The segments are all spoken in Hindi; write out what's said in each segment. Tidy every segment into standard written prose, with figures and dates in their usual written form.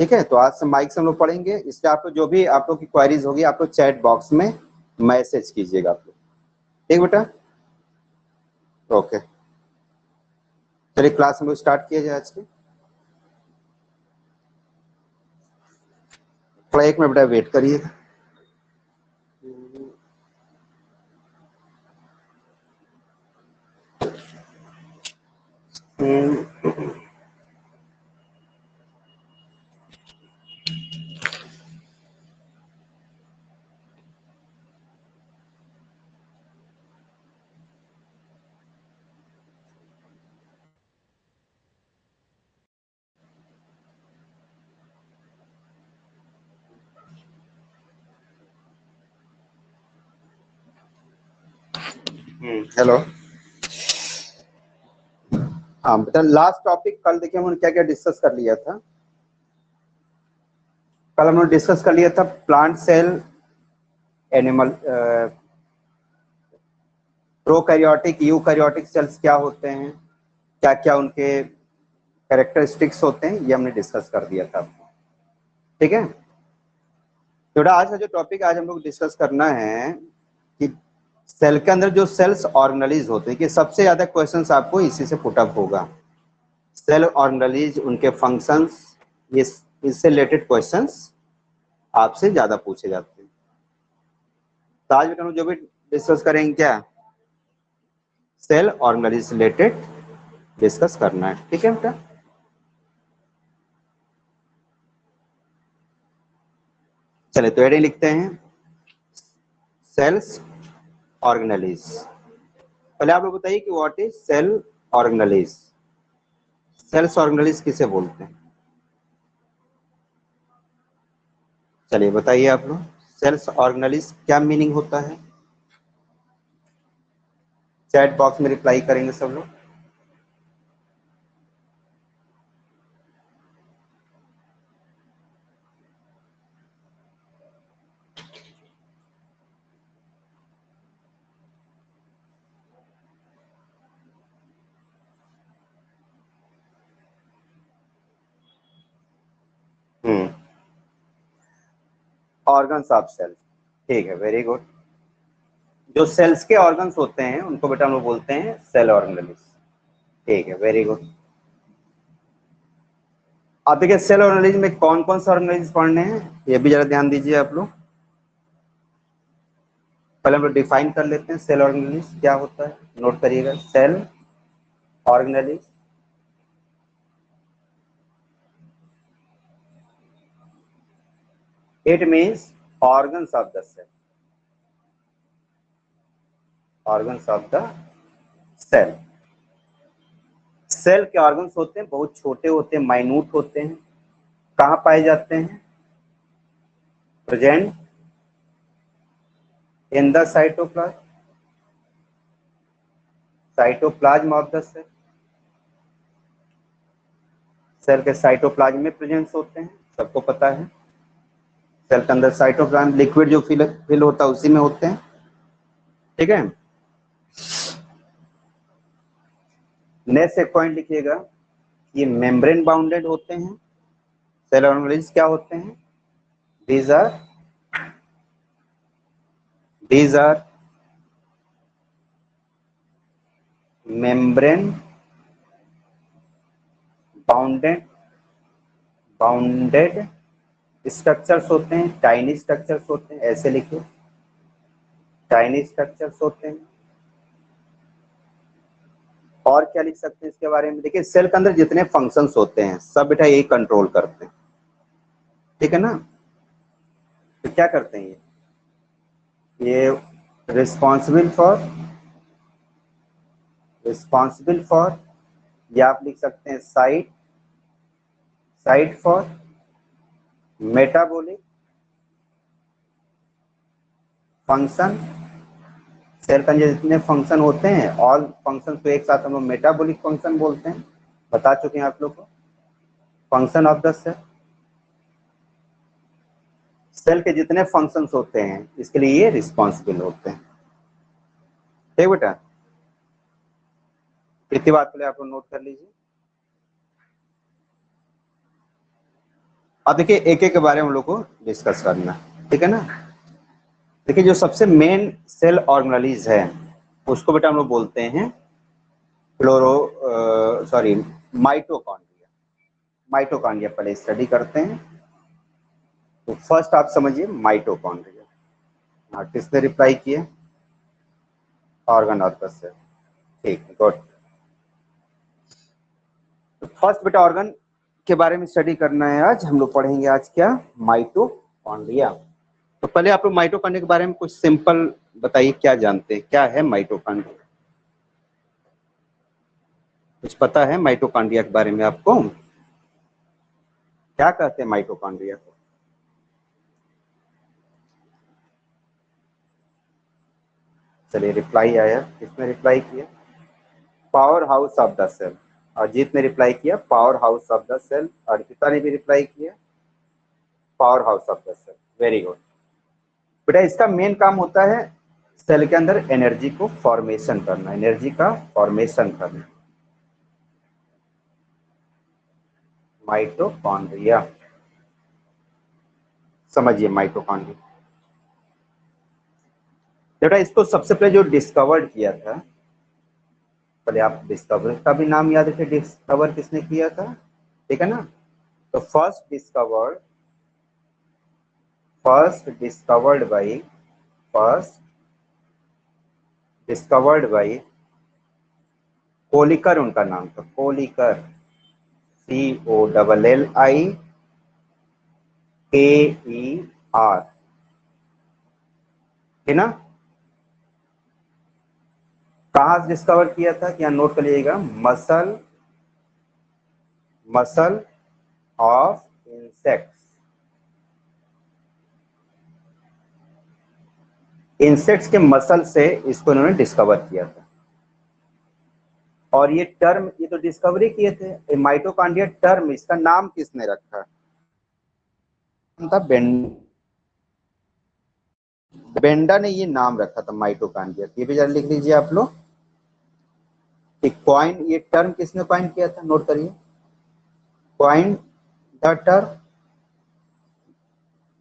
ठीक है, तो आज से माइक से हम लोग पढ़ेंगे। इससे आप लोग जो भी आप लोग की क्वेरीज होगी आप लोग चैट बॉक्स में मैसेज कीजिएगा आप लोग। ठीक बेटा, ओके। चलिए क्लास हम लोग स्टार्ट किया जाए आज की। थोड़ा 1 मिनट बेटा वेट करिए। हेलो। हाँ बेटा, लास्ट टॉपिक कल देखिए हमने क्या क्या डिस्कस कर लिया था। कल हमने डिस्कस कर लिया था plant cell, animal, prokaryotic, eukaryotic cells क्या होते हैं, क्या क्या उनके कैरेक्टरिस्टिक्स होते हैं, ये हमने डिस्कस कर दिया था। ठीक है, तो आज का जो टॉपिक आज हम लोग डिस्कस करना है कि सेल के अंदर जो सेल्स ऑर्गेनेलिज होते हैं, कि सबसे ज्यादा क्वेश्चंस आपको इसी से पुटअप होगा। सेल ऑर्गेनेलिज, उनके फंक्शंस, ये इससे रिलेटेड क्वेश्चंस आपसे ज्यादा पूछे जाते हैं। तो आज हम जो भी डिस्कस करेंगे क्या, सेल ऑर्गेनेलिज से रिलेटेड डिस्कस करना है। ठीक है बेटा, चलिए तो हेडिंग लिखते हैं, सेल्स ऑर्गेनेलिज। पहले आप लोग बताइए कि what is cell organelles. Cells organelles किसे बोलते हैं, चलिए बताइए आप लोग। सेल्स ऑर्गेनेलिज क्या मीनिंग होता है, चैट बॉक्स में रिप्लाई करेंगे सब लोग। ऑर्गन्स ऑफ सेल, ठीक है, वेरी गुड। जो सेल्स के ऑर्गन्स होते हैं उनको बेटा हम लोग बोलते हैं सेल ऑर्गेनेलिज। ठीक है, वेरी गुड। अब देखिए सेल ऑर्गेनेलिज में कौन कौन से ऑर्गेनेलिज पढ़ने हैं, ये भी जरा ध्यान दीजिए आप लोग। पहले हम लोग डिफाइन कर लेते हैं सेल ऑर्गेनेलिज क्या होता है, नोट करिएगा। Cell organelles it means organs of the cell, organs of the cell. Cell के ऑर्गन्स होते हैं, बहुत छोटे होते हैं, माइन्यूट होते हैं। कहाँ पाए जाते हैं, present in the cytoplasm, cytoplasm of the cell. Cell के साइटोप्लाज्म में प्रेजेंस होते हैं, सबको पता है। सेल के अंदर साइटोप्लाज्म लिक्विड जो फिल होता है उसी में होते हैं। ठीक है, नेक्स्ट एक पॉइंट लिखिएगा, ये मेम्ब्रेन बाउंडेड होते हैं। सेल ऑर्गेनेलिज क्या होते हैं, these are membrane bounded structures होते हैं, टाइनी स्ट्रक्चर्स होते हैं, ऐसे लिखिए, टाइनी स्ट्रक्चर्स होते हैं। और क्या लिख सकते हैं इसके बारे में, देखिए सेल के अंदर जितने फंक्शंस होते हैं सब बेटा यही कंट्रोल करते हैं। ठीक है ना, तो क्या करते हैं ये रिस्पॉन्सिबल फॉर, या आप लिख सकते हैं site for metabolic function. Cell के अंदर जितने फंक्शन होते हैं, ऑल फंक्शन को एक साथ हम लोग मेटाबॉलिक फंक्शन बोलते हैं, बता चुके हैं आप लोग को। Function of the cell, cell के जितने फंक्शंस होते हैं इसके लिए ये रिस्पॉन्सिबल होते हैं। ठीक बेटा, इतनी बात पहले आप लोग नोट कर लीजिए। अब देखिए एक एक के बारे में हम लोग को डिस्कस करना है, ठीक है ना। देखिए जो सबसे मेन सेल ऑर्गेनेलिज है उसको बेटा हम लोग बोलते हैं माइटोकॉन्ड्रिया। माइटोकॉन्ड्रिया पहले स्टडी करते हैं। तो फर्स्ट आप समझिए माइटोकॉन्ड्रिया। हाँ, किसने रिप्लाई किए? Organ of the cell. ठीक, गुड। तो फर्स्ट बेटा ऑर्गन के बारे में स्टडी करना है आज। हम लोग पढ़ेंगे आज क्या? माइटोकॉन्ड्रिया। तो पहले आप लोग माइटोकॉन्ड्रिया के बारे में कुछ सिंपल बताइए, क्या जानते हैं, क्या है माइटोकॉन्ड्रिया? कुछ पता है माइटोकॉन्ड्रिया के बारे में आपको? क्या कहते हैं माइटोकॉन्ड्रिया को? चलिए रिप्लाई आया, किसने रिप्लाई किया? Power house of the cell. Ajit ने रिप्लाई किया power house of the cell. Arpita ने भी रिप्लाई किया power house of the cell. Very good बेटा। इसका मेन काम होता है सेल के अंदर एनर्जी को फॉर्मेशन करना, एनर्जी का फॉर्मेशन करना। माइटोकॉन्ड्रिया समझिए। माइटोकॉन्ड्रिया बेटा इसको सबसे पहले जो डिस्कवर्ड किया था, पहले आप डिस्कवर का भी नाम याद रखिए। डिस्कवर किसने किया था? ठीक है ना। तो फर्स्ट डिस्कवर्ड बाई कोलिकर, उनका नाम था कोलिकर। COLLIKER, है ना। कहाँ से डिस्कवर किया था? क्या नोट कर लीजिएगा। Muscle of insects. इंसेक्ट्स के मसल से इसको इन्होंने डिस्कवर किया था। और ये टर्म, ये तो डिस्कवरी किए थे। माइटोकॉन्ड्रिया टर्म, इसका नाम किसने रखा था? बेंडा ने ये नाम रखा था माइटोकॉन्ड्रिया। ये भी जरा लिख लीजिए आप लोग। कॉइन, ये टर्म किसने कॉइन किया था? नोट करिए। कॉइन द टर्म,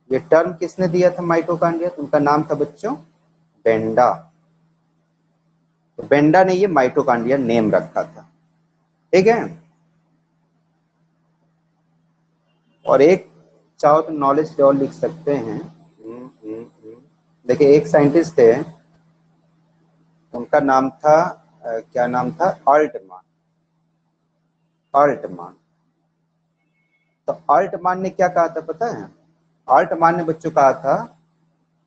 ये टर्म किसने दिया था माइटोकॉन्ड्रिया? उनका नाम था बच्चों बेंडा। तो बेंडा ने ये माइटोकॉन्ड्रिया नेम रखा था, ठीक है। और एक चाहो तो नॉलेज और लिख सकते हैं। देखिए एक साइंटिस्ट थे, उनका नाम था क्या नाम था? अल्टमान। अल्टमान। तो अल्टमान ने क्या कहा था पता है? अल्टमान ने बच्चों कहा था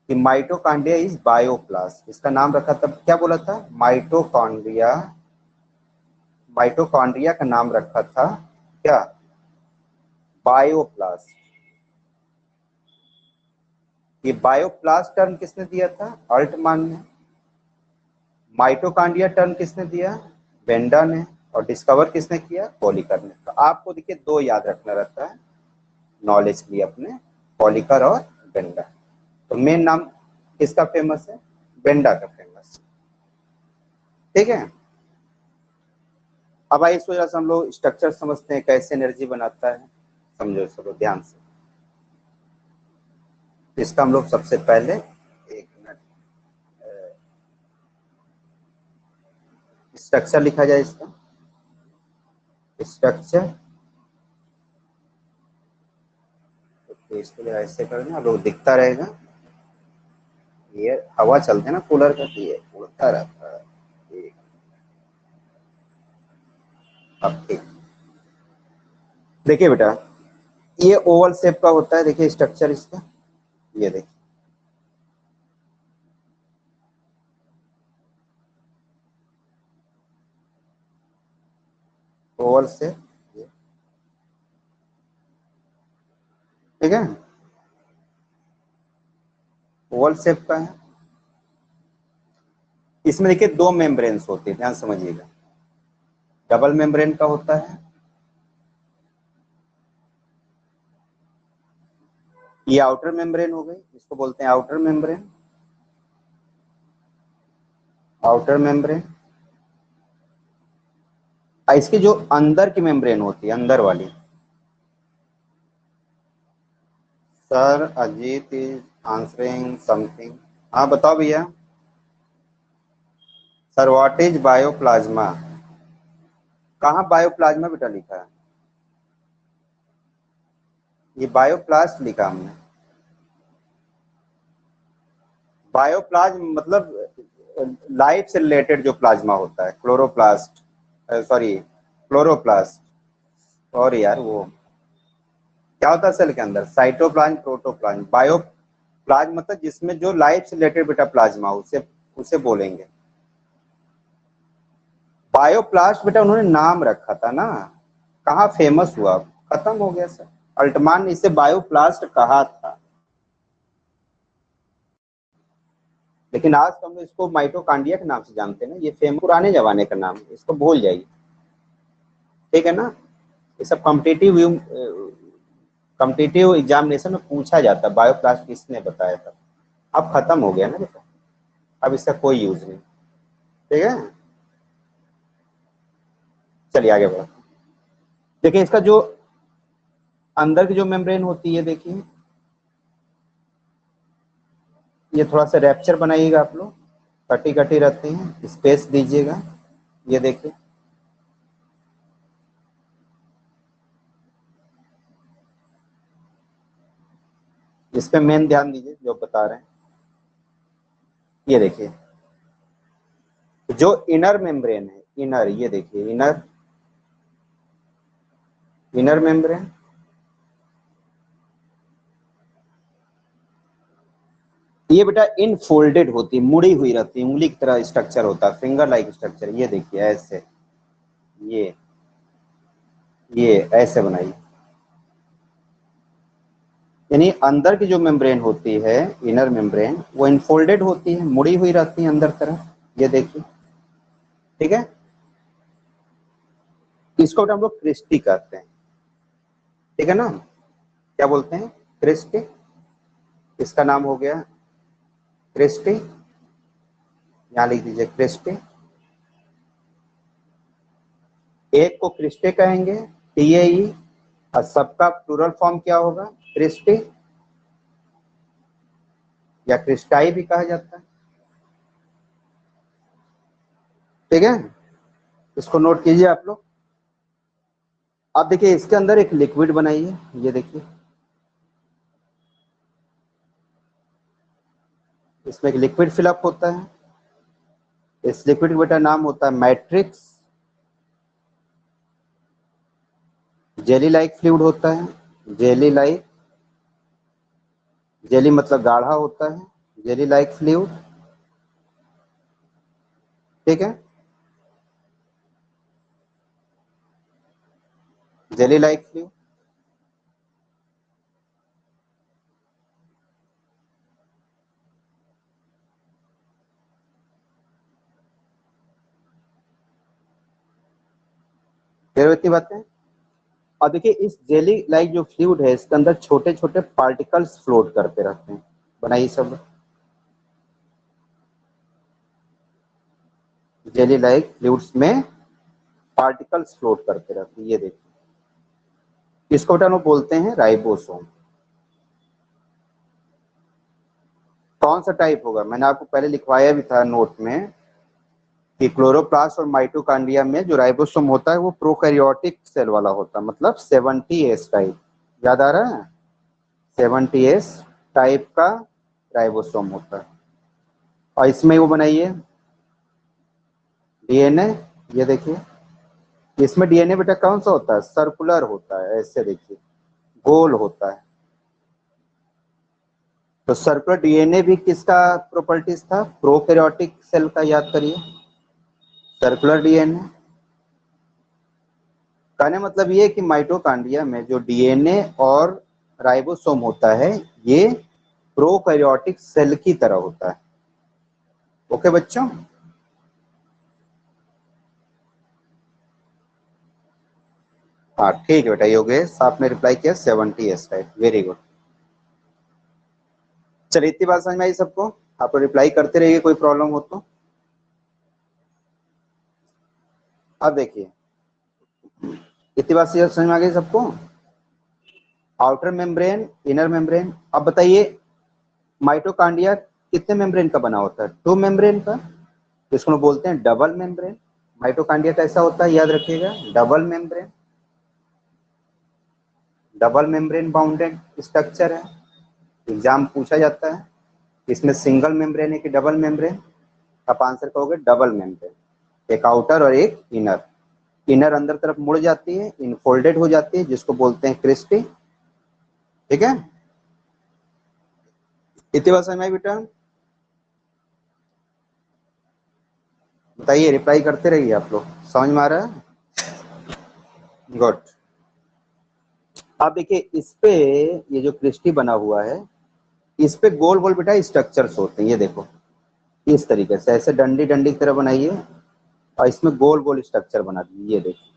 कि माइटोकॉन्ड्रिया इज बायोप्लास्ट। इसका नाम रखा था, क्या बोला था? माइटोकॉन्ड्रिया। माइटोकॉन्ड्रिया का नाम रखा था क्या? बायोप्लास्ट। ये बायोप्लास्ट टर्म किसने दिया था? अल्टमान ने। माइटोकॉन्ड्रिया टर्म किसने दिया? बेंडा ने। और डिस्कवर किसने किया? कोलिकर ने। तो आपको देखिए दो याद रखना रहता है नॉलेज के लिए अपने, कोलिकर और बेंडा। तो मेन नाम किसका फेमस है? बेंडा का फेमस, ठीक है। अब आइए इस वजह से हम लोग स्ट्रक्चर समझते हैं, कैसे एनर्जी बनाता है। समझो सब ध्यान से। इसका हम लोग सबसे पहले, एक मिनट, स्ट्रक्चर लिखा जाए इसका। स्ट्रक्चर, तो इसको ऐसे करना, लोग दिखता रहेगा। ये हवा चलते ना कूलर का, ये उड़ता रहता है। अब ठीक देखिए बेटा, ये ओवल शेप का होता है। देखिए स्ट्रक्चर इसका, ये देखिए ओवल शेप, ठीक है। ओवल शेप का है। इसमें देखिए दो मेम्ब्रेन्स होते हैं, ध्यान समझिएगा। डबल मेम्ब्रेन का होता है। ये आउटर मेम्ब्रेन हो गई, इसको बोलते हैं आउटर मेम्ब्रेन। Outer membrane. इसकी जो अंदर की मेम्ब्रेन होती है, अंदर वाली, sir Ajit is answering something. हाँ बताओ भैया। Sir what is bioplasma? कहाँ बायोप्लाज्मा बेटा लिखा है? ये बायोप्लास्ट लिखा हमने। बायोप्लाज्म मतलब लाइफ से रिलेटेड जो प्लाज्मा होता है, क्लोरोप्लास्ट, सॉरी क्लोरोप्लास्ट। और यार वो क्या होता है सेल के अंदर? Cytoplasm, protoplasm. बायोप्लाज्म मतलब जिसमें जो लाइफ से रिलेटेड बेटा प्लाज्मा, उसे उसे बोलेंगे बायोप्लास्ट। बेटा उन्होंने नाम रखा था ना, कहाँ फेमस हुआ, खत्म हो गया सर। अल्टमान ने इसे बायोप्लास्ट कहा था, लेकिन आज तो हम लोग इसको माइटोकांड्रिया के नाम से जानते हैं ना। ये फेमस पुराने जमाने का नाम है, इसको भूल जाइए, ठीक है ना। ये सब कॉम्पिटिटिव एग्जामिनेशन में पूछा जाता है, बायोप्लास्ट किसने बताया था। अब खत्म हो गया ना बेटा, अब इसका कोई यूज नहीं, ठीक है। चलिए आगे बढ़ो। देखिए इसका जो अंदर की जो मेम्ब्रेन होती है, देखिए ये थोड़ा सा रैप्चर बनाइएगा आप लोग, कटी कटी रहती हैं, स्पेस दीजिएगा। ये देखिए इस पे मेन ध्यान दीजिए जो बता रहे हैं। ये देखिए जो इनर मेम्ब्रेन है, इनर, ये देखिए इनर, इनर मेम्ब्रेन, ये बेटा इनफोल्डेड होती है, मुड़ी हुई रहती है, उंगली की तरह स्ट्रक्चर होता है, फिंगर लाइक स्ट्रक्चर। ये देखिए ऐसे, ये ये ऐसे बनाइए। यानी अंदर की जो मेम्ब्रेन होती है, इनर मेम्ब्रेन, वो इनफोल्डेड होती है, मुड़ी हुई रहती है अंदर तरफ। ये देखिए, ठीक है। इसको हम लोग क्रिस्टी कहते हैं, ठीक है ना। क्या बोलते हैं? क्रिस्टी। इसका नाम हो गया क्रिस्टी, यहाँ लिख दीजिए क्रिस्टी। एक को क्रिस्टे कहेंगे, TAE, और सबका प्लूरल फॉर्म क्या होगा? क्रिस्टी, या क्रिस्टाई भी कहा जाता है, ठीक है। इसको नोट कीजिए आप लोग। अब देखिए इसके अंदर एक लिक्विड बनाइए, ये देखिए इसमें एक लिक्विड फिलअप होता है। इस लिक्विड का बेटा नाम होता है मैट्रिक्स। जेली लाइक फ्लूइड होता है, जेली लाइक, जेली मतलब गाढ़ा होता है, जेली लाइक फ्लूइड, ठीक है। Jelly like fluid. फिर इतनी बातें। और देखिए इस जेली लाइक जो फ्लूइड है, इसके अंदर छोटे छोटे पार्टिकल्स फ्लोट करते रहते हैं। बनाइए सब। जेली लाइक फ्लूइड्स में पार्टिकल्स फ्लोट करते रहते हैं, ये देखिए। इसको बेटा हम लोग बोलते हैं राइबोसोम। कौन सा टाइप होगा? मैंने आपको पहले लिखवाया भी था नोट में कि क्लोरोप्लास्ट और माइटोकांड्रिया में जो राइबोसोम होता है वो प्रोकैरियोटिक सेल वाला होता है, मतलब 70S टाइप। याद आ रहा है? 70S टाइप का राइबोसोम होता है। और इसमें वो बनाइए DNA। ये देखिए इसमें DNA बेटा कौन सा होता है? सर्कुलर होता है, ऐसे देखिए गोल होता है। तो सर्कुलर DNA भी किसका प्रॉपर्टीज था? प्रोकैरियोटिक सेल का, याद करिए। सर्कुलर DNA कहने मतलब ये कि माइटोकांड्रिया में जो DNA और राइबोसोम होता है, ये प्रोकैरियोटिक सेल की तरह होता है। ओके बच्चों, हाँ ठीक है बेटा। योगेश आपने रिप्लाई किया 70S टाइप, वेरी गुड। चलिए इतनी बात समझ में आई सबको? आप रिप्लाई करते रहिए कोई प्रॉब्लम हो तो। अब देखिए इतनी बात समझ में आ गई सबको? Outer membrane, inner membrane. अब बताइए माइटोकांड्रिया कितने मेम्ब्रेन का बना होता है? 2 मेम्ब्रेन का, इसको बोलते हैं डबल मेम्ब्रेन। माइटोकांड्रिया कैसा होता है याद रखिएगा, double membrane, double membrane bounded structure है। एग्जाम पूछा जाता है इसमें सिंगल मेम्ब्रेन है कि डबल मेम्ब्रेन, आप आंसर कहोगे डबल मेम्ब्रेन, एक आउटर और एक इनर। इनर अंदर तरफ मुड़ जाती है, इनफोल्डेड हो जाती है, जिसको बोलते हैं क्रिस्टी। ठीक है, इतनी बात समझ में आई बेटा? बताइए, रिप्लाई करते रहिए आप लोग, समझ में आ रहा है? गुड। अब देखिए इस पे, ये जो क्रिस्टी बना हुआ है, इस पे गोल गोल बेटा स्ट्रक्चर्स होते हैं, ये देखो इस तरीके से, ऐसे डंडी डंडी की तरह बनाइए और इसमें गोल गोल स्ट्रक्चर बना दीजिए। ये देखिए,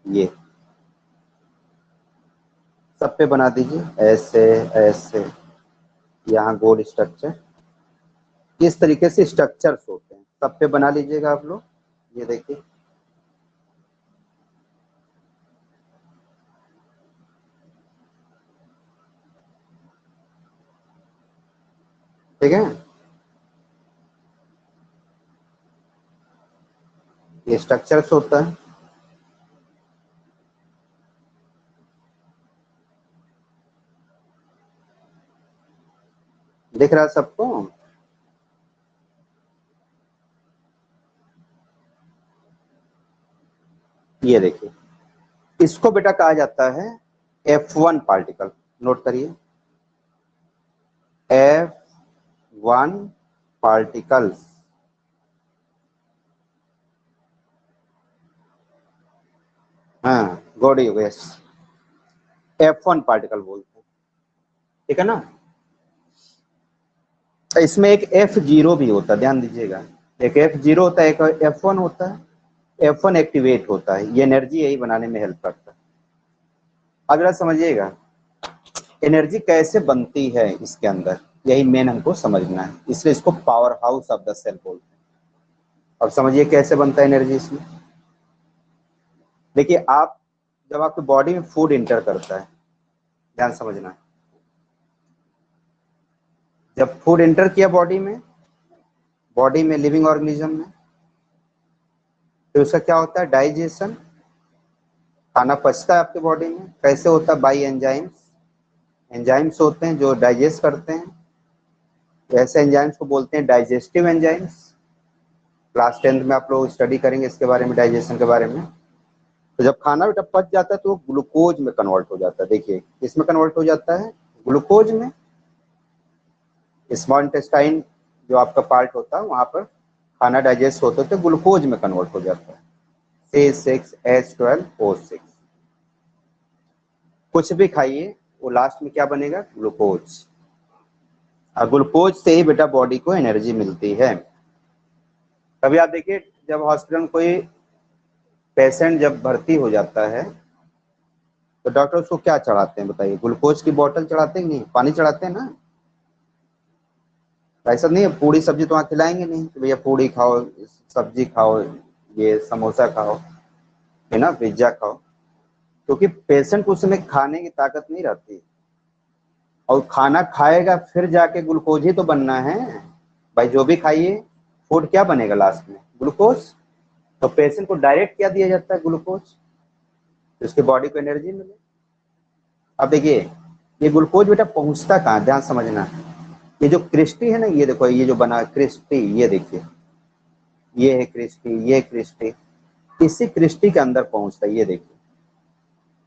ये सब पे बना दीजिए, ऐसे ऐसे, यहाँ गोल स्ट्रक्चर, इस तरीके से स्ट्रक्चर्स होते हैं, सब पे बना लीजिएगा आप लोग। ये देखिए, ठीक है, ये स्ट्रक्चर्स होता है। दिख रहा है सबको? ये देखिए, इसको बेटा कहा जाता है F1 पार्टिकल। नोट करिए, F1 पार्टिकल्स। हाँ, God you, yes, F1 particle बोलते हैं। ठीक है ना? इसमें एक F0 भी होता है, ध्यान दीजिएगा, एक F0 होता है, एक F1 होता है। F1 एक्टिवेट होता है, ये एनर्जी यही बनाने में हेल्प करता है। अगला समझिएगा, एनर्जी कैसे बनती है इसके अंदर, यही मेन हमको समझना है, इसलिए इसको power house of the cell बोलते हैं। अब समझिए कैसे बनता है एनर्जी इसमें। देखिए, आप जब आपकी बॉडी में फूड इंटर करता है, ध्यान समझना, जब फूड इंटर किया बॉडी में लिविंग ऑर्गेनिज्म में, तो उसका क्या होता है, डाइजेशन, खाना पचता है आपके बॉडी में। कैसे होता है, बाई एंजाइम्स, एंजाइम्स होते हैं जो डाइजेस्ट करते हैं। ऐसे एंजाइम्स को बोलते हैं डाइजेस्टिव एंजाइम्स। क्लास 10th में आप लोग स्टडी करेंगे इसके बारे में, डाइजेशन के बारे में। तो जब खाना बेटा पच जाता है तो वो ग्लूकोज में कन्वर्ट हो जाता है। देखिए, किसमें कन्वर्ट हो जाता है, ग्लूकोज में। स्मॉल इंटेस्टाइन जो आपका पार्ट होता है, वहां पर खाना डाइजेस्ट होते तो ग्लूकोज में कन्वर्ट हो जाता है, C6H12O6। कुछ भी खाइए, वो लास्ट में क्या बनेगा, ग्लूकोज। और ग्लूकोज से ही बेटा बॉडी को एनर्जी मिलती है। कभी आप देखिए, जब हॉस्पिटल में कोई पेशेंट जब भर्ती हो जाता है, तो डॉक्टर उसको क्या चढ़ाते हैं बताइए, ग्लूकोज की बोतल चढ़ाते हैं नहीं, पानी चढ़ाते हैं ना? ऐसा नहीं है, पूरी सब्जी तो वहाँ खिलाएंगे नहीं कि भैया पूरी खाओ, सब्जी खाओ, ये समोसा खाओ, है ना, पिज्जा खाओ, क्योंकि पेशेंट को उस समय खाने की ताकत नहीं रहती, और खाना खाएगा फिर जाके ग्लूकोज ही तो बनना है भाई। जो भी खाइए, फूड क्या बनेगा लास्ट में, ग्लूकोज। तो पेशेंट को डायरेक्ट क्या दिया जाता है, ग्लूकोज, तो उसके बॉडी को एनर्जी मिले। अब देखिए, ये ग्लूकोज बेटा पहुंचता कहाँ, ध्यान समझना। ये जो क्रिस्टी है ना, ये देखो, ये जो बना क्रिस्टी, ये देखिए, ये है क्रिस्टी, ये क्रिस्टी, इसी क्रिस्टी के अंदर पहुंचता है। ये देखिए,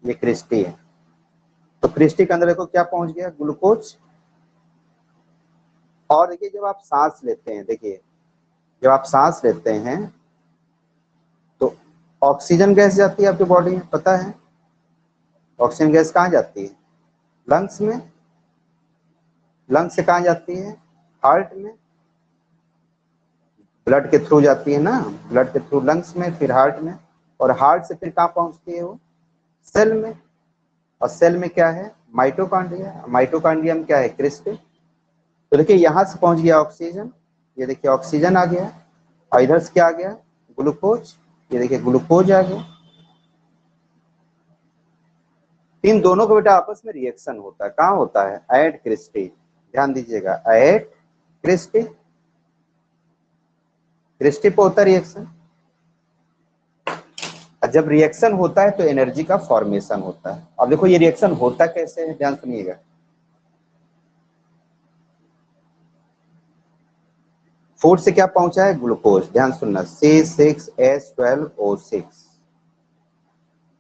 ये क्रिस्टी है, तो क्रिस्टी के अंदर देखो क्या पहुंच गया, ग्लूकोज। और देखिए, जब आप सांस लेते हैं, देखिए जब आप सांस लेते हैं तो ऑक्सीजन गैस जाती है आपकी बॉडी में, पता है? ऑक्सीजन गैस कहाँ जाती है, लंग्स में। लंग्स से कहाँ जाती है, हार्ट में। ब्लड के थ्रू जाती है ना, ब्लड के थ्रू लंग्स में, फिर हार्ट में, और हार्ट से फिर कहाँ पहुंचती है वो, सेल में। और सेल में क्या है, माइटोकॉन्ड्रिया, माइटोकॉन्ड्रिया में क्या है, क्रिस्टल। तो देखिए, यहाँ से पहुंच गया ऑक्सीजन, ये देखिए ऑक्सीजन आ गया, और इधर से क्या आ गया, ग्लूकोज, ये देखिए ग्लूकोज आ गया। इन दोनों का बेटा आपस में रिएक्शन होता है, कहाँ होता है, एट क्रिस्टी, ध्यान दीजिएगा, एट क्रिस्टी, क्रिस्टी पे होता है रिएक्शन। जब रिएक्शन होता है तो एनर्जी का फॉर्मेशन होता है। अब देखो ये रिएक्शन होता कैसे है, ध्यान सुनिएगा। फूड से क्या पहुंचा है, ग्लूकोज, ध्यान सुनना, C6H12O6,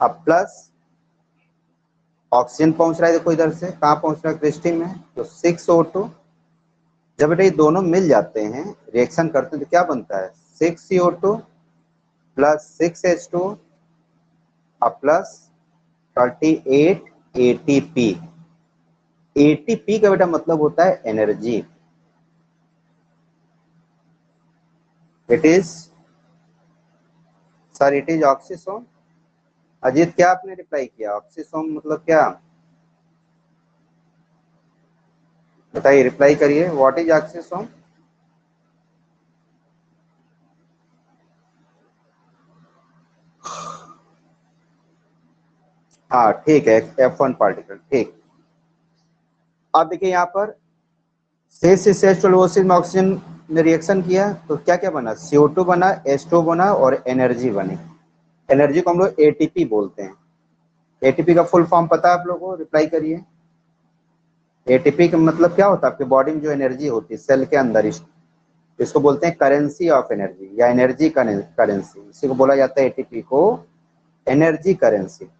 अब प्लस ऑक्सीजन पहुंच रहा है, देखो इधर से कहाँ पहुंच रहा है, क्रिस्टी में, तो 6O2। जब बेटा ये दोनों मिल जाते हैं, रिएक्शन करते हैं, तो क्या बनता है, 6CO2 प्लस 6H2 अब प्लस 38 ATP। ATP का बेटा मतलब होता है energy. It is, sir it is oxysome. Ajit क्या आपने रिप्लाई किया, ऑक्सीसोम मतलब क्या, बताइए, रिप्लाई करिए, व्हाट इज ऑक्सीसोम। हाँ ठीक है, F1 पार्टिकल, ठीक। अब देखिए यहाँ पर C6H12O6 में ऑक्सीजन ने रिएक्शन किया तो क्या क्या बना, CO2 बना, H2 बना और एनर्जी बनी। एनर्जी को हम लोग ATP बोलते हैं। ATP का फुल फॉर्म पता है आप लोगों को, रिप्लाई करिए। ATP का मतलब क्या होता है, आपके बॉडी में जो एनर्जी होती है सेल के अंदर, इसको बोलते हैं करेंसी ऑफ एनर्जी या एनर्जी करेंसी, इसी को बोला जाता है एटीपी को एनर्जी करेंसी।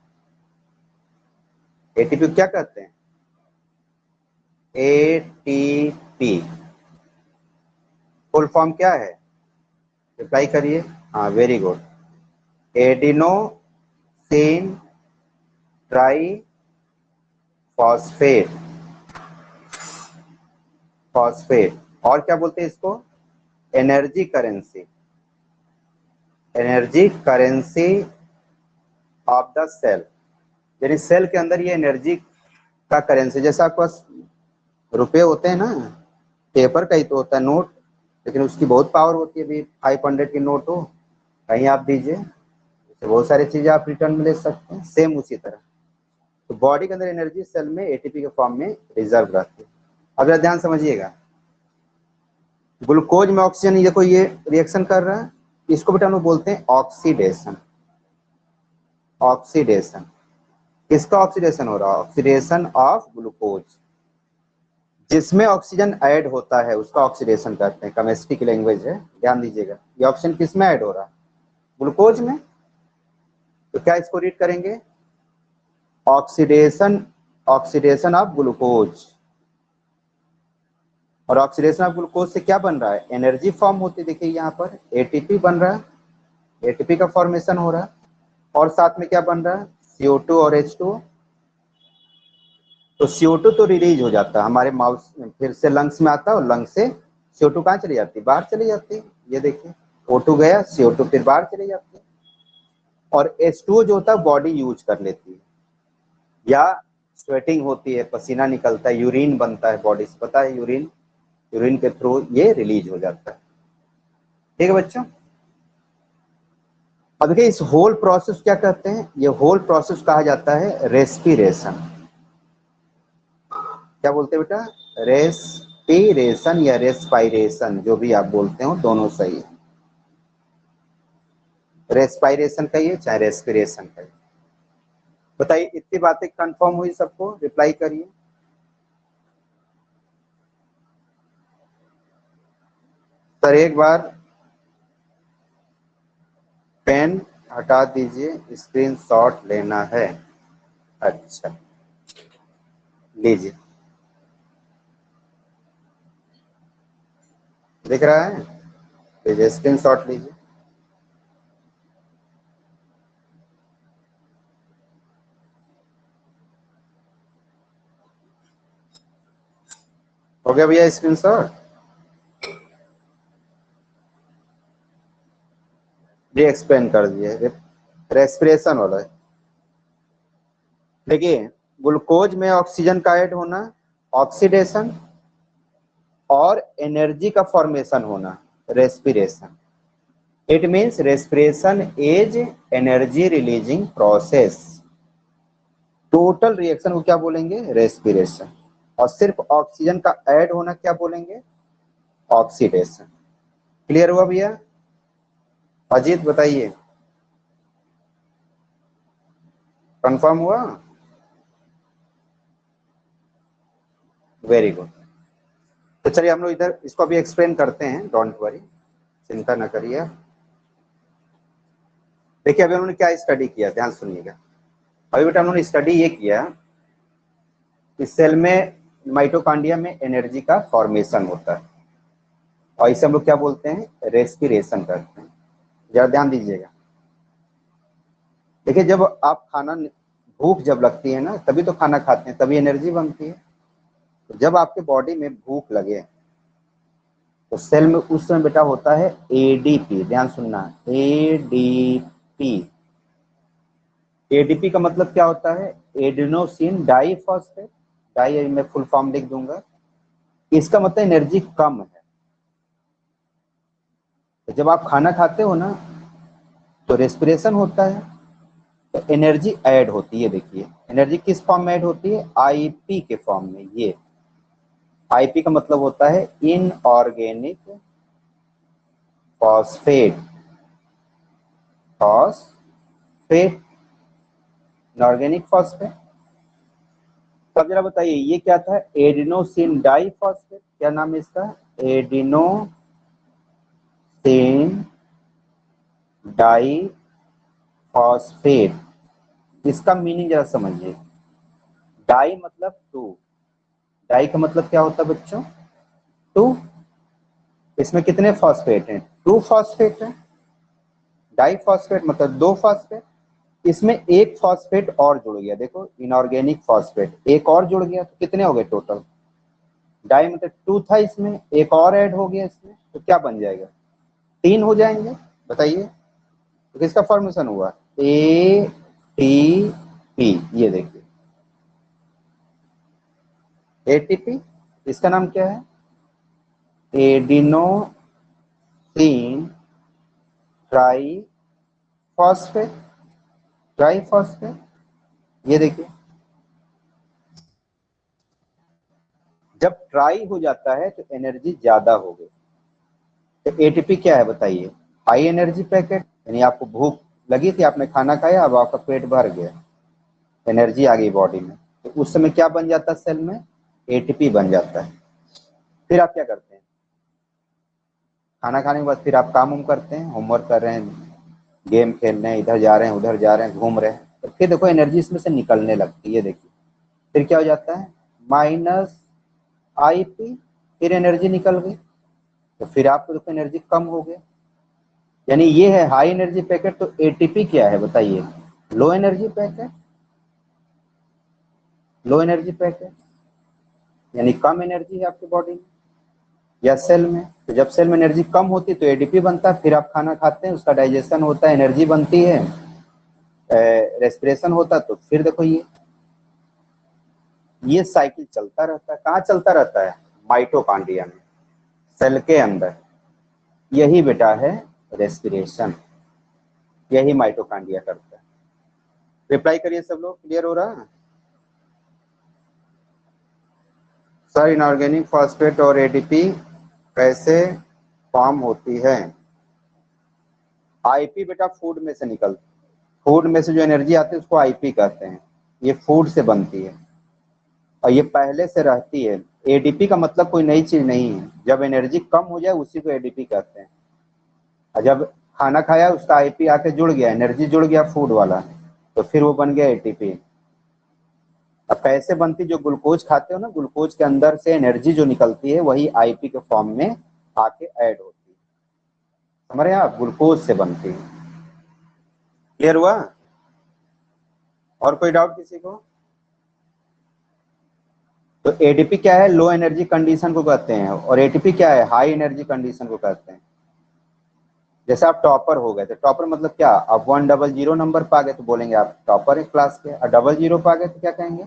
एटीपी क्या कहते हैं, एटीपी फुल फॉर्म क्या है, रिप्लाई करिए। हाँ very good, adenosine tri phosphate, phosphate. और क्या बोलते हैं इसको, energy currency, energy currency of the cell. यानी सेल के अंदर ये एनर्जी का करेंसी, जैसा आपके पास रुपए होते हैं ना, पेपर का ही तो होता है नोट, लेकिन उसकी बहुत पावर होती है। अभी 500 की नोट हो, कहीं आप दीजिए, तो बहुत सारी चीजें आप रिटर्न में ले सकते हैं, सेम उसी तरह। तो बॉडी के अंदर एनर्जी सेल में एटीपी के फॉर्म में रिजर्व रहती है। अगर ध्यान समझिएगा, ग्लूकोज में ऑक्सीजन, देखो ये रिएक्शन कर रहा है, इसको बेटा हम लोग बोलते हैं ऑक्सीडेशन। ऑक्सीडेशन, किसका ऑक्सीडेशन हो रहा है, ऑक्सीडेशन ऑफ ग्लूकोज। जिसमें ऑक्सीजन ऐड होता है उसका ऑक्सीडेशन कहते हैं, केमिस्ट्री की लैंग्वेज है, ध्यान दीजिएगा। ये ऑक्सीजन किस में ऐड हो रहा है, ग्लूकोज में, तो क्या इसको रीड करेंगे, ऑक्सीडेशन, ऑक्सीडेशन ऑफ ग्लूकोज। और ऑक्सीडेशन ऑफ ग्लूकोज से क्या बन रहा है, एनर्जी फॉर्म होती है, देखिए यहाँ पर एटीपी बन रहा है, एटीपी का फॉर्मेशन हो रहा है, और साथ में क्या बन रहा है, CO2 और H2। तो CO2 तो रिलीज हो जाता है हमारे माउथ, फिर से लंग्स में आता है, और लंग्स से CO2 कहाँ चली जाती है, बाहर चली जाती है। ये देखिए O2 गया, CO2 फिर बाहर चली जाती है। और H2 जो होता है बॉडी यूज कर लेती है, या स्वेटिंग होती है, पसीना निकलता है, यूरिन बनता है बॉडी से, पता है यूरिन, यूरिन के थ्रू ये रिलीज हो जाता है। ठीक है बच्चों, अब देखिए इस होल प्रोसेस क्या कहते हैं, ये होल प्रोसेस कहा जाता है रेस्पिरेशन। क्या बोलते हैं बेटा, रेस्पिरेशन या रेस्पायरेशन, जो भी आप बोलते हो दोनों सही है। रेस्पायरेशन कहिए चाहे रेस्पिरेशन कहिए। बताइए इतनी बातें कंफर्म हुई सबको, रिप्लाई करिए। सर एक बार पेन हटा दीजिए, स्क्रीनशॉट लेना है। अच्छा लीजिए, दिख रहा है, लीजिए स्क्रीनशॉट लीजिए। हो गया भैया स्क्रीनशॉट, जी एक्सप्लेन कर दिए, रेस्पिरेशन वाला है। देखिए ग्लूकोज में ऑक्सीजन का ऐड होना, ऑक्सीडेशन, और एनर्जी का फॉर्मेशन होना, respiration. It means respiration is energy releasing process. Total reaction को क्या बोलेंगे? रेस्पिरेशन। और सिर्फ ऑक्सीजन का ऐड होना क्या बोलेंगे? ऑक्सीडेशन। क्लियर हुआ भैया? अजीत बताइए, कंफर्म हुआ? Very good. तो चलिए हम लोग इधर इसको अभी एक्सप्लेन करते हैं, डोंट वरी, चिंता न करिए। देखिए अभी उन्होंने क्या स्टडी किया, ध्यान सुनिएगा। अभी बेटा हम लोगों ने स्टडी ये किया कि सेल में, माइटोकॉन्ड्रिया में एनर्जी का फॉर्मेशन होता है और इसे हम लोग क्या बोलते हैं? रेस्पिरेशन करते हैं। जरा ध्यान दीजिएगा। देखिए जब आप खाना, भूख जब लगती है ना तभी तो खाना खाते हैं, तभी एनर्जी बनती है। तो जब आपके बॉडी में भूख लगे तो सेल में उस समय बेटा होता है एडीपी। ध्यान सुनना, एडीपी। एडीपी का मतलब क्या होता है? Adenosine diphosphate. डाई मैं फुल फॉर्म लिख दूंगा। इसका मतलब एनर्जी कम है। तो जब आप खाना खाते हो ना तो रेस्पिरेशन होता है, तो एनर्जी ऐड होती है। देखिए एनर्जी किस फॉर्म में ऐड होती है? आईपी के फॉर्म में। ये आईपी का मतलब होता है inorganic phosphate. Phosphate, inorganic phosphate. तब जरा बताइए ये क्या था? Adenosine diphosphate. क्या नाम है इसका? Adenosine diphosphate. इसका मीनिंग जरा समझिए। डाई मतलब टू। डाई का मतलब क्या होता है बच्चों? टू। इसमें कितने फॉस्फेट हैं? टू फॉस्फेट है। डाइफॉस्फेट मतलब दो फॉस्फेट। इसमें एक फॉस्फेट और जुड़ गया, देखो इनऑर्गेनिक फॉस्फेट एक और जुड़ गया, तो कितने हो गए टोटल? डाई मतलब टू था, इसमें एक और ऐड हो गया इसमें, तो क्या बन जाएगा? तीन हो जाएंगे। बताइए तो किसका फॉर्मेशन हुआ? A T P. ये देखिए एटीपी। इसका नाम क्या है? Adenosine triphosphate. ट्राइफॉस्फेट। ये देखिए जब ट्राई हो जाता है तो एनर्जी ज्यादा हो गई। तो एटीपी क्या है बताइए? High energy packet. यानी आपको भूख लगी थी, आपने खाना खाया, अब आपका पेट भर गया, एनर्जी आ गई बॉडी में, तो उस समय क्या बन जाता है सेल में? एटीपी बन जाता है। फिर आप क्या करते हैं? खाना खाने के बाद फिर आप काम उम करते हैं, होमवर्क कर रहे हैं, गेम खेल रहे हैं, इधर जा रहे हैं उधर जा रहे हैं, घूम रहे हैं, तो फिर देखो एनर्जी इसमें से निकलने लगती है। देखिए फिर क्या हो जाता है? Minus IP. फिर एनर्जी निकल गई, तो फिर आपको देखो एनर्जी कम हो गया। यानी ये है हाई एनर्जी पैकेट। तो एटीपी क्या है बताइए? Low energy packet. Low energy packet यानी कम एनर्जी है आपकी बॉडी में या सेल में। तो जब सेल में एनर्जी कम होती है तो एडीपी बनता है, फिर आप खाना खाते हैं, उसका डाइजेशन होता है, एनर्जी बनती है, रेस्पिरेशन होता है, तो फिर देखो ये साइकिल चलता रहता है। कहाँ चलता रहता है? माइटोकॉन्ड्रिया में, सेल के अंदर। यही बेटा है रेस्पिरेशन, यही माइटोकॉन्ड्रिया करता है। रिप्लाई करिए सब लोग, क्लियर हो रहा है? सर इनऑर्गेनिक फॉस्फेट और एडीपी कैसे फॉर्म होती है? आईपी बेटा फूड में से निकल, फूड में से जो एनर्जी आती है उसको आईपी कहते हैं। ये फूड से बनती है और ये पहले से रहती है। एडीपी का मतलब कोई नई चीज नहीं है, जब एनर्जी कम हो जाए उसी को एडीपी कहते हैं। और जब खाना खाया उसका आईपी आके जुड़ गया, एनर्जी जुड़ गया फूड वाला, तो फिर वो बन गया एटीपी। अब कैसे बनती? जो ग्लूकोज खाते हो ना, ग्लूकोज के अंदर से एनर्जी जो निकलती है वही आईपी के फॉर्म में आके ऐड होती है। समझ रहे हैं आप? ग्लूकोज से बनती है। क्लियर हुआ? और कोई डाउट किसी को? तो एडीपी क्या है? लो एनर्जी कंडीशन को कहते हैं, और एटीपी क्या है? हाई एनर्जी कंडीशन को कहते हैं। जैसे आप टॉपर हो गए, तो टॉपर मतलब क्या? आप 100 नंबर पा गए तो बोलेंगे आप टॉपर है क्लास के, और 00 पा गए तो क्या कहेंगे?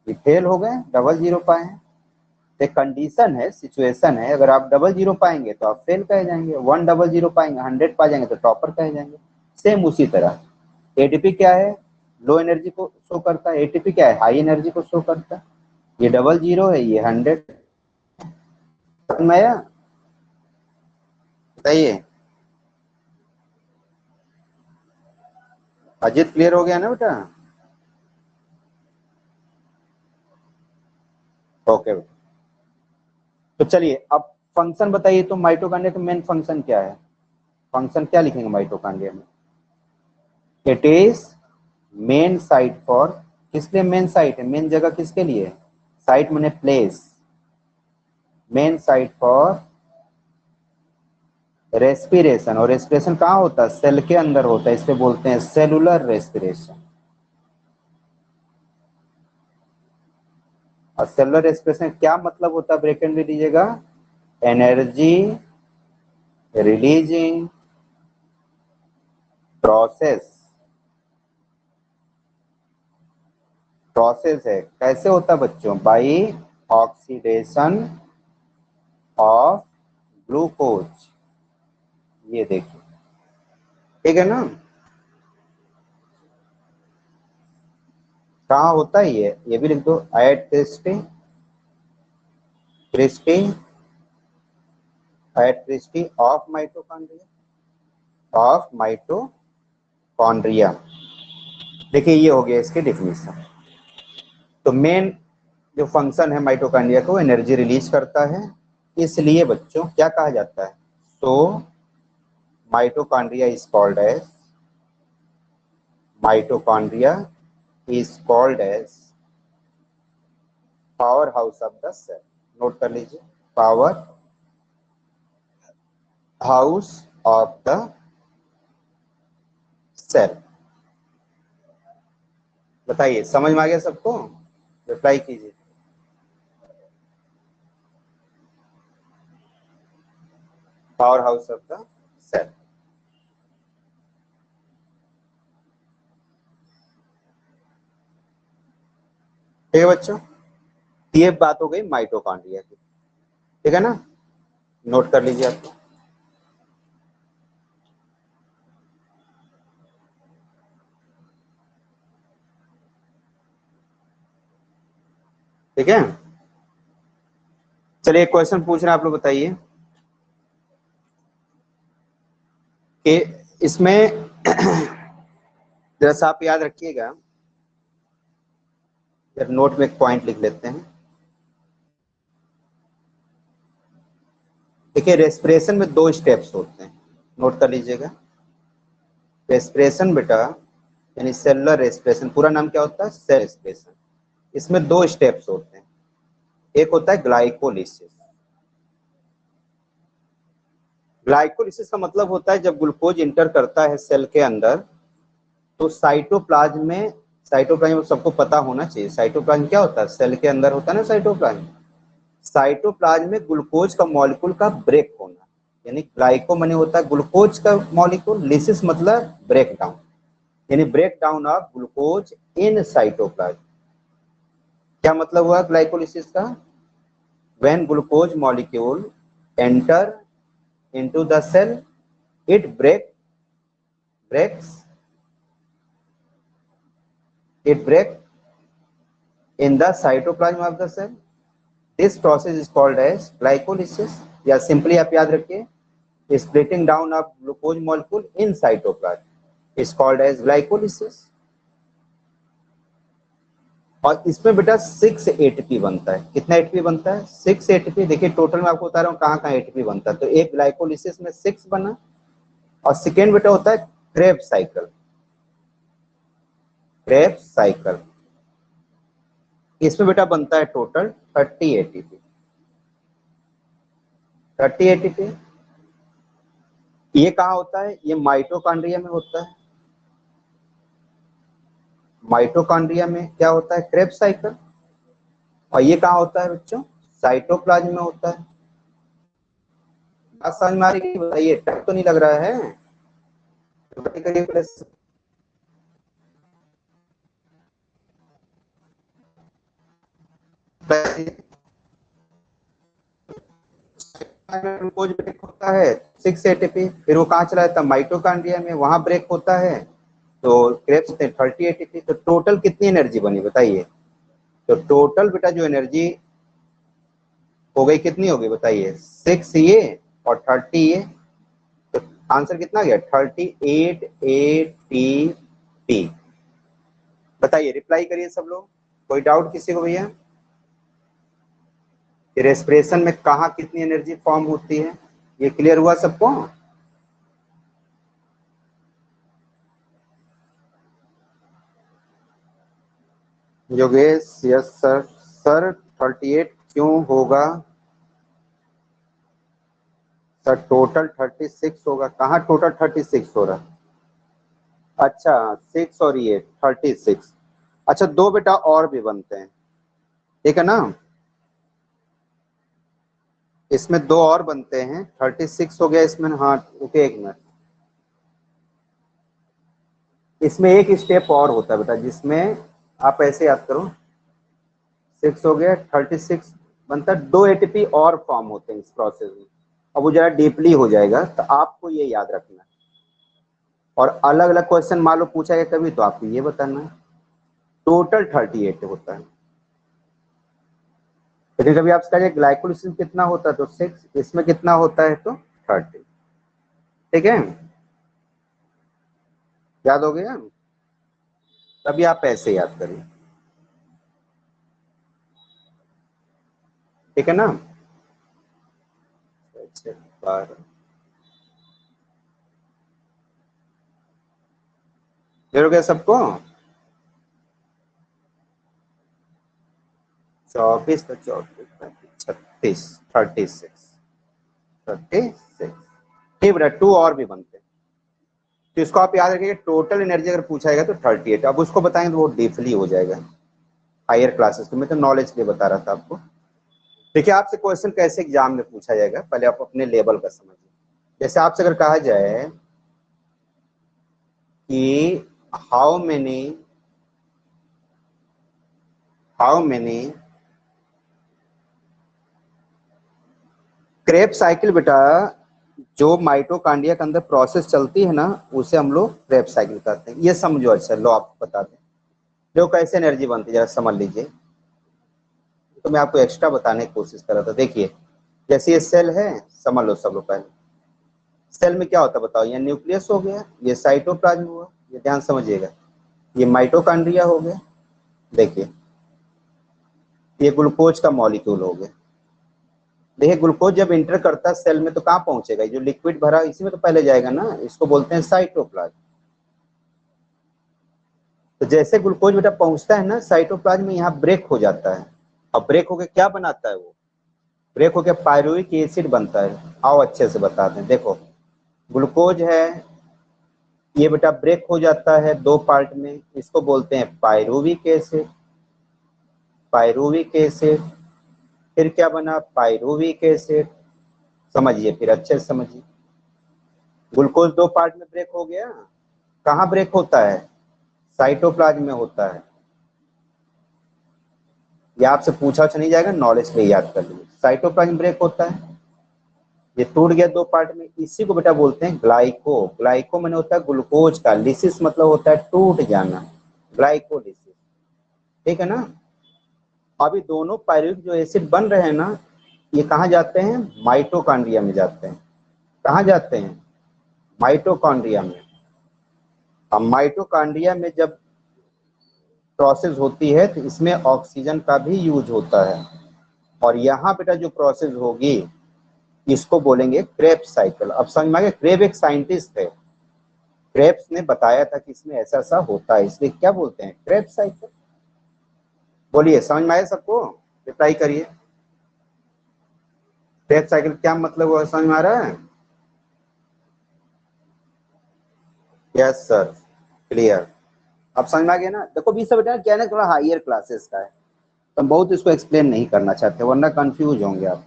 ये फेल हो गए, 00 पाए हैं। एक कंडीशन है, सिचुएशन है, अगर आप 00 पाएंगे तो आप फेल कहे जाएंगे, 100 पाएंगे, 100 पा जाएंगे तो टॉपर कहे जाएंगे। सेम उसी तरह एडीपी क्या है? लो एनर्जी को शो करता है, एटीपी क्या है, हाई एनर्जी को शो करता है। ये 00 है, ये 100। समझ में आया? बताइए। अजित क्लियर हो गया ना बेटा? ओके बेटा। तो चलिए अब फंक्शन बताइए, तो माइटोकॉन्ड्रिया का मेन फंक्शन क्या है? फंक्शन क्या लिखेंगे माइटोकॉन्ड्रिया में? It is main site for, किस लिए मेन साइट है, मेन जगह किसके लिए? साइट माने place, main site for respiration. और रेस्पिरेशन कहाँ होता है? सेल के अंदर होता है, इससे बोलते हैं सेलुलर रेस्पिरेशन। और सेलुलर रेस्पिरेशन क्या मतलब होता है, ब्रेकेट में दीजिएगा, एनर्जी रिलीजिंग प्रोसेस। प्रोसेस है, कैसे होता है बच्चों? By oxidation of glucose. ये देखिए, ठीक है ना? कहाँ होता है ये भी लिख दो, at cristae, cristae, at cristae of mitochondria, of mitochondria. देखिए ये हो गया इसके डिफिनीशन। तो मेन जो फंक्शन है माइटोकॉन्ड्रिया को, एनर्जी रिलीज करता है, इसलिए बच्चों क्या कहा जाता है? तो mitochondria is called as, mitochondria is called as power house of the cell. Note कर लीजिए, power house of the cell. बताइए समझ में आ गया सबको? रिप्लाई कीजिए। Power house of the cell. ठीक है बच्चों, ये बात हो गई माइटोकॉन्ड्रिया की। ठीक है ना? नोट कर लीजिए आपको। ठीक है, चलिए एक क्वेश्चन पूछ रहे हैं आप लोग, बताइए कि इसमें जरा सा आप याद रखिएगा, जरा नोट में एक पॉइंट लिख लेते हैं। देखिए रेस्पिरेशन में दो स्टेप्स होते हैं, नोट कर लीजिएगा। रेस्पिरेशन बेटा, यानी सेलुलर रेस्पिरेशन, पूरा नाम क्या होता है? Cell respiration. इसमें दो स्टेप्स होते हैं, एक होता है ग्लाइकोलिसिस। ग्लाइकोलिसिस का मतलब होता है जब ग्लूकोज इंटर करता है सेल के अंदर, तो साइटोप्लाज्म में, साइटोप्लाज्म सबको पता होना चाहिए, साइटोप्लाज्म क्या होता है? सेल के अंदर होता है ना साइटोप्लाज्म। साइटोप्लाज्म में ग्लूकोज का मॉलिक्यूल का ब्रेक होना, यानी ग्लाइको माने होता है ग्लूकोज का मॉलिक्यूल, लिसिस मतलब ब्रेक डाउन, यानी break down of glucose in cytoplasm. क्या मतलब हुआ ग्लाइकोलिसिस का? When glucose molecule enter into the cell, it breaks it break in the cytoplasm of the cell. This process is called as glycolysis, या सिंपली आप याद रखिए, splitting down of glucose molecule in cytoplasm is called as glycolysis। और इसमें बेटा 6 एटीपी बनता है। कितना एटीपी बनता है? 6 एटीपी। देखिए टोटल में आपको बता रहा हूँ कहाँ कहाँ एटीपी बनता है। तो एक ग्लाइकोलिसिस में 6 बना, और सेकेंड बेटा होता है क्रेब्स साइकिल। क्रेब्स साइकिल, इसमें बेटा बनता है टोटल 30 एटीपी। 30 एटीपी ये कहाँ होता है? ये माइटोकॉन्ड्रिया में होता है। माइटोकॉन्ड्रिया में क्या होता है? Krebs cycle. और ये कहाँ होता है बच्चों? साइटोप्लाज्म में होता है। बात समझ में आ रही है? बताइए, टफ तो नहीं लग रहा है? करिए प्लस। ग्लूकोज ब्रेक होता है 6 एटीपी, फिर वो कहाँ चला जाता है? माइटोकॉन्ड्रिया में, वहां ब्रेक होता है तो क्रेब्स थे 30 ATP, तो टोटल कितनी एनर्जी बनी बताइए। तो टोटल बेटा जो एनर्जी हो गई कितनी हो गई बताइए, 6 ये और 30 ये, तो आंसर कितना गया 38 ATP। बताइए, रिप्लाई करिए सब लोग, कोई डाउट किसी को भैया। रेस्पिरेशन में कहा कितनी एनर्जी फॉर्म होती है, ये क्लियर हुआ सबको। Yogesh, yes sir. सर 38 क्यों होगा सर, टोटल 36 होगा। कहाँ टोटल 36 हो रहा, अच्छा 6 और ये 36। अच्छा दो बेटा और भी बनते हैं, ठीक है ना, इसमें दो और बनते हैं, 36 हो गया इसमें। हाँ ओके, एक मिनट, इसमें एक स्टेप और होता है बेटा, जिसमें आप ऐसे याद करो, 6 हो गया, 36 बनता है, 2 ATP और फॉर्म होते हैं इस प्रोसेस में। अब वो जरा डीपली हो जाएगा, तो आपको ये याद रखना है, और अलग अलग क्वेश्चन मान लो पूछा गया कभी, तो आपको ये बताना है। टोटल 38 होता है, लेकिन कभी आपसे कहा ग्लाइकोलिसिस कितना होता है, तो 6, इसमें कितना होता है तो 30, ठीक है, याद हो गया। तभी आप ऐसे याद करिए, ठीक है ना। 12 हो गया सबको, 24 तो 34 36 36, ठीक बेटा, 2 और भी बनते हैं, तो इसको आप याद रखिए, टोटल एनर्जी अगर पूछा जाएगा तो 38। अब उसको बताएंगे तो वो डीपली हो जाएगा हायर क्लासेस में, तो नॉलेज के लिए बता रहा था आपको। देखिए आपसे क्वेश्चन कैसे एग्जाम में पूछा जाएगा, पहले आप अपने लेवल का समझिए। जैसे आपसे अगर कहा जाए कि हाउ मेनी क्रेब साइकिल बेटा, जो माइटोकांड्रिया के अंदर प्रोसेस चलती है ना, उसे हम लोग क्रेब साइकिल कहते हैं। ये समझो, अच्छा लो आपको बता दें जो कैसे एनर्जी बनती है, जरा समझ लीजिए। तो मैं आपको एक्स्ट्रा बताने की कोशिश कर रहा था। देखिए जैसे ये सेल है, समझ लो सब लोग पहले, सेल में क्या होता है बताओ, ये न्यूक्लियस हो गया, ये साइटोप्लाज्म हुआ, ये ध्यान समझिएगा, ये माइटोकांड्रिया हो गया। देखिए ये ग्लूकोज का मॉलिक्यूल हो गया। देखिए ग्लूकोज जब इंटर करता है सेल में तो कहाँ पहुंचेगा, जो लिक्विड भरा इसी में तो पहले जाएगा ना, इसको बोलते हैं साइटोप्लाज्म। तो जैसे ग्लूकोज बेटा पहुंचता है ना साइटोप्लाज्म में, यहाँ ब्रेक हो जाता है, और ब्रेक होकर क्या बनाता है, वो ब्रेक होकर पायरुविक एसिड बनता है। आओ अच्छे से बताते हैं, देखो ग्लूकोज है, ये बेटा ब्रेक हो जाता है दो पार्ट में, इसको बोलते हैं पायरुविक एसिड। पायरुविक एसिड, फिर क्या बना, पायरुविक एसिड। समझिए फिर अच्छे से समझिए, ग्लूकोज दो पार्ट में ब्रेक हो गया, कहाँ ब्रेक होता है, साइटोप्लाज्म में होता है। ये आपसे पूछा नहीं जाएगा, नॉलेज पे याद कर लीजिए, साइटोप्लाज्म ब्रेक होता है, ये टूट गया दो पार्ट में, इसी को बेटा बोलते हैं ग्लाइको। ग्लाइको मैंने होता है ग्लूकोज का, लिसिस मतलब होता है टूट जाना, ग्लाइकोलिसिस, ठीक है ना। अभी दोनों पायरुविक जो एसिड बन रहे हैं ना, ये कहाँ जाते हैं, माइटोकॉन्ड्रिया में जाते हैं। कहाँ जाते हैं, माइटोकॉन्ड्रिया में। अब माइटोकॉन्ड्रिया में जब प्रोसेस होती है तो इसमें ऑक्सीजन का भी यूज होता है, और यहाँ बेटा जो प्रोसेस होगी इसको बोलेंगे क्रेब्स साइकिल। अब समझ में आ गया, क्रेब एक साइंटिस्ट थे, क्रेब्स ने बताया था कि इसमें ऐसा ऐसा होता है, इसलिए क्या बोलते हैं, क्रेब्स साइकिल। बोलिए समझ में आया सबको, रिप्लाई करिए, क्रेब्स साइकिल क्या मतलब हुआ, समझ में आ रहा है। Yes sir, clear. अब समझ में आ गया ना। देखो भी सब बेटा क्या है ना, थोड़ा हायर क्लासेस का है, तो हम बहुत इसको एक्सप्लेन नहीं करना चाहते वरना कंफ्यूज होंगे आप।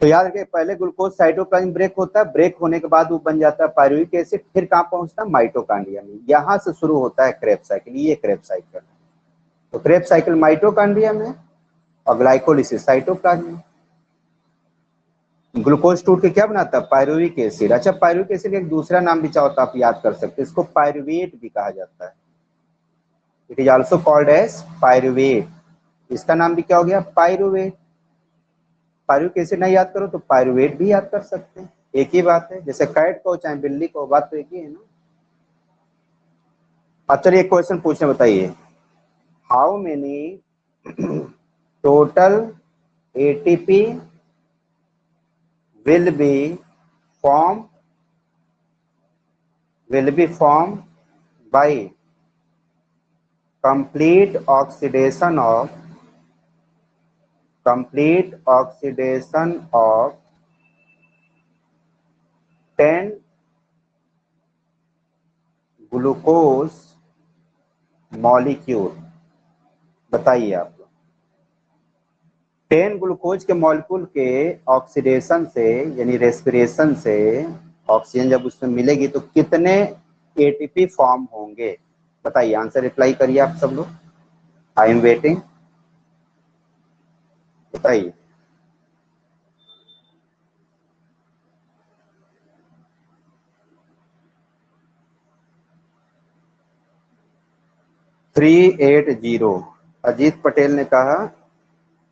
तो याद रखिए, पहले ग्लूकोज साइटोप्लाज्म ब्रेक होता है, ब्रेक होने के बाद वो बन जाता है पायरुविक एसिड, फिर कहाँ पहुंचता है, माइटोकॉन्ड्रिया में। यहाँ से शुरू होता है क्रेब साइकिल, ये क्रेब साइकिल। तो क्रेब साइकिल माइटोकॉन्ड्रिया में और ग्लाइकोलिसिस साइटोप्लाज्म में। ग्लूकोज टूट के क्या बनाता है? Pyruvic acid. अच्छा, पायरुविक एसिड का एक दूसरा नाम भी चाहो तो आप याद कर सकते हैं, इसको पायरुवेट भी कहा जाता है। It is also called as pyruvate. इसका नाम भी क्या हो गया? पायरुवेट। पायरुविक एसिड नहीं याद करो तो पायरुवेट भी याद कर सकते हैं, एक ही बात है। जैसे कैट को चाहे बिल्ली को, बात तो एक ही है ना। अब चलिए एक क्वेश्चन पूछने, बताइए how many total ATP will be formed by complete oxidation of 10 glucose molecule. बताइए आप लोग, 10 ग्लूकोज के मॉलिक्यूल के ऑक्सीडेशन से यानी रेस्पिरेशन से ऑक्सीजन जब उसमें मिलेगी तो कितने एटीपी फॉर्म होंगे? बताइए, आंसर रिप्लाई करिए आप सब लोग। आई एम वेटिंग, बताइए। थ्री 380। अजीत पटेल ने कहा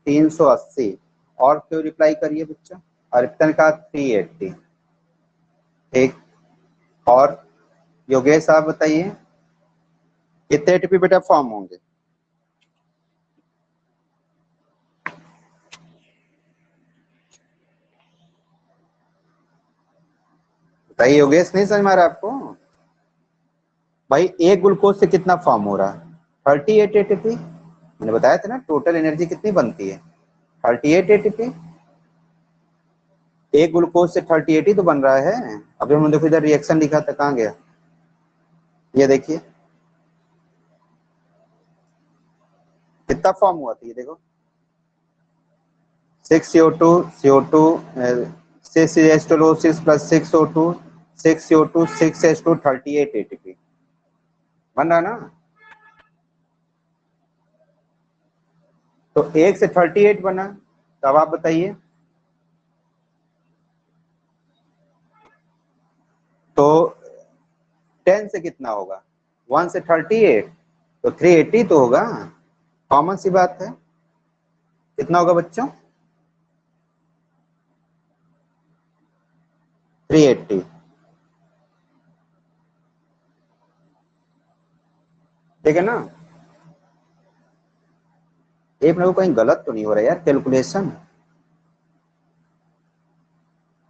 380। और क्यों रिप्लाई करिए बच्चा। अर्पिता ने कहा 380। ठीक, और योगेश साहब बताइए कितने एटीपी बेटा फॉर्म होंगे? बताइए योगेश, नहीं समझ में आ रहा आपको? भाई एक ग्लूकोज से कितना फॉर्म हो रहा है? 38 एटीपी। मैंने बताया था ना टोटल एनर्जी कितनी बनती है, 38 एटीपी। एक ग्लूकोज से 38 ही तो बन रहा है। अभी हमने देखो इधर रिएक्शन लिखा था, कहाँ गया? ये देखिए कितना फॉर्म हुआ था, ये देखो 6CO2 CO2 6H12O6 plus 6O2 6CO2 6H2 38 ATP बन रहा ना। तो एक से 38 बना, तो अब आप बताइए तो 10 से कितना होगा? 1 से 38 तो 380 तो होगा, कॉमन सी बात है। कितना होगा बच्चों? 380। ठीक है ना। एक मिनट को कहीं गलत तो नहीं हो रहा यार कैलकुलेशन?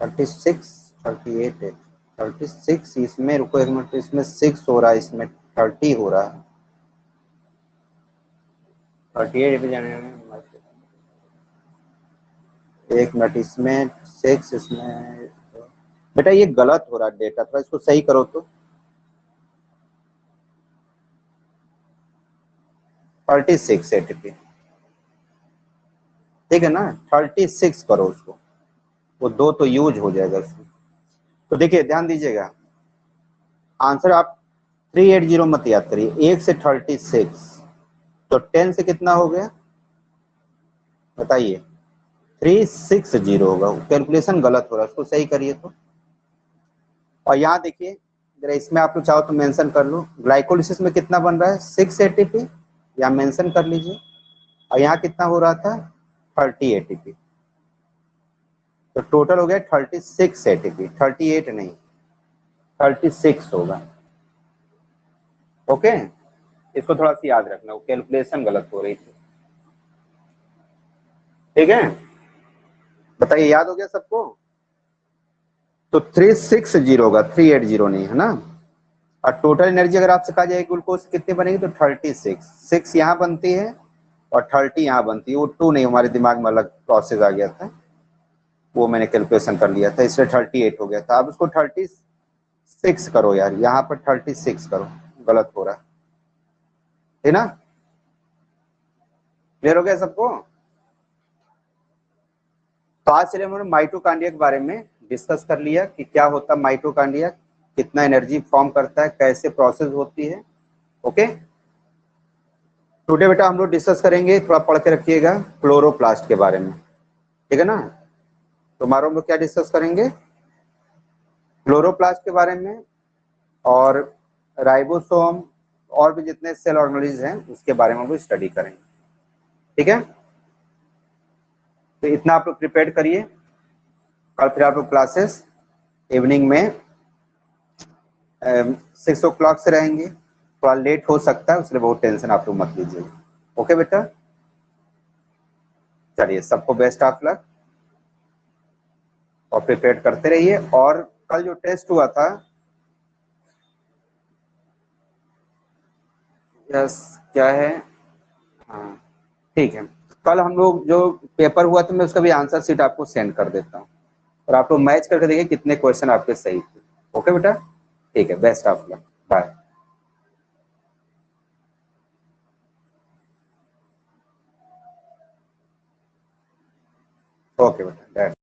36 38 है, 36 इसमें, रुको एक मिनट, इसमें 6 हो रहा है, इसमें 30 हो रहा है। 38 पे जाने में एक मिनट, इसमें 6, इसमें बेटा ये गलत हो रहा है डेटा, थोड़ा इसको सही करो तो। 36 एटीपी, ठीक है ना, 36 करो उसको, वो दो तो यूज हो जाएगा उसमें। तो देखिए ध्यान दीजिएगा, आंसर आप 380 मत याद करिए, 1 से 36 तो 10 से कितना हो गया बताइए? 360 होगा, कैलकुलेशन गलत हो रहा है, उसको सही करिए तो। और यहाँ देखिए जरा, इसमें आप लोग चाहो तो मेंशन कर लो, ग्लाइकोलिसिस में कितना बन रहा है? 6 एटीपी, या मेंशन कर लीजिए। और यहाँ कितना हो रहा था? 30 एटीपी। तो टोटल हो गया 36 एटीपी, 38 नहीं 36 होगा। ओके, इसको थोड़ा सा याद रखना, वो कैलकुलेशन गलत हो रही थी। ठीक है, बताइए याद हो गया सबको? तो 360 होगा, 380 नहीं, है ना। और टोटल एनर्जी अगर आपसे कहा जाए ग्लूकोज कितनी बनेगी तो 36, 6 यहाँ बनती है और 30 यहाँ बनती है। वो 2 नहीं, हमारे दिमाग में अलग प्रोसेस आ गया था, वो मैंने कैलकुलेशन कर लिया था, इसलिए 38 हो गया था। अब उसको 36 करो यार, यहाँ पर 36 करो, गलत हो रहा है ना। क्लियर हो गया सबको? तो आज चलिए हमने माइटोकांड्रिया के बारे में डिस्कस कर लिया कि क्या होता है माइटोकांड्रिया, कितना एनर्जी फॉर्म करता है, कैसे प्रोसेस होती है। ओके, टुडे बेटा हम लोग डिस्कस करेंगे, थोड़ा पढ़ के रखिएगा, क्लोरोप्लास्ट के बारे में। ठीक है ना। टुमारो में क्या डिस्कस करेंगे, क्लोरोप्लास्ट के बारे में और राइबोसोम और भी जितने सेल ऑर्गेनेल्स हैं उसके बारे में भी स्टडी करेंगे। ठीक है, तो इतना आप लोग प्रिपेयर करिए। कल फिर आप लोग क्लासेस इवनिंग में 6 o'clock से रहेंगे, थोड़ा लेट हो सकता है उसलिए बहुत टेंशन आप लोग मत लीजिए। ओके बेटा, चलिए सबको बेस्ट ऑफ लक और प्रिपेयर करते रहिए। और कल जो टेस्ट हुआ था, यस क्या है, हाँ ठीक है, कल हम लोग जो पेपर हुआ था मैं उसका भी आंसर शीट आपको सेंड कर देता हूँ और आप लोग मैच करके देखिए कितने क्वेश्चन आपके सही थे। ओके बेटा, ठीक है, best of luck, bye. Okay बेटा।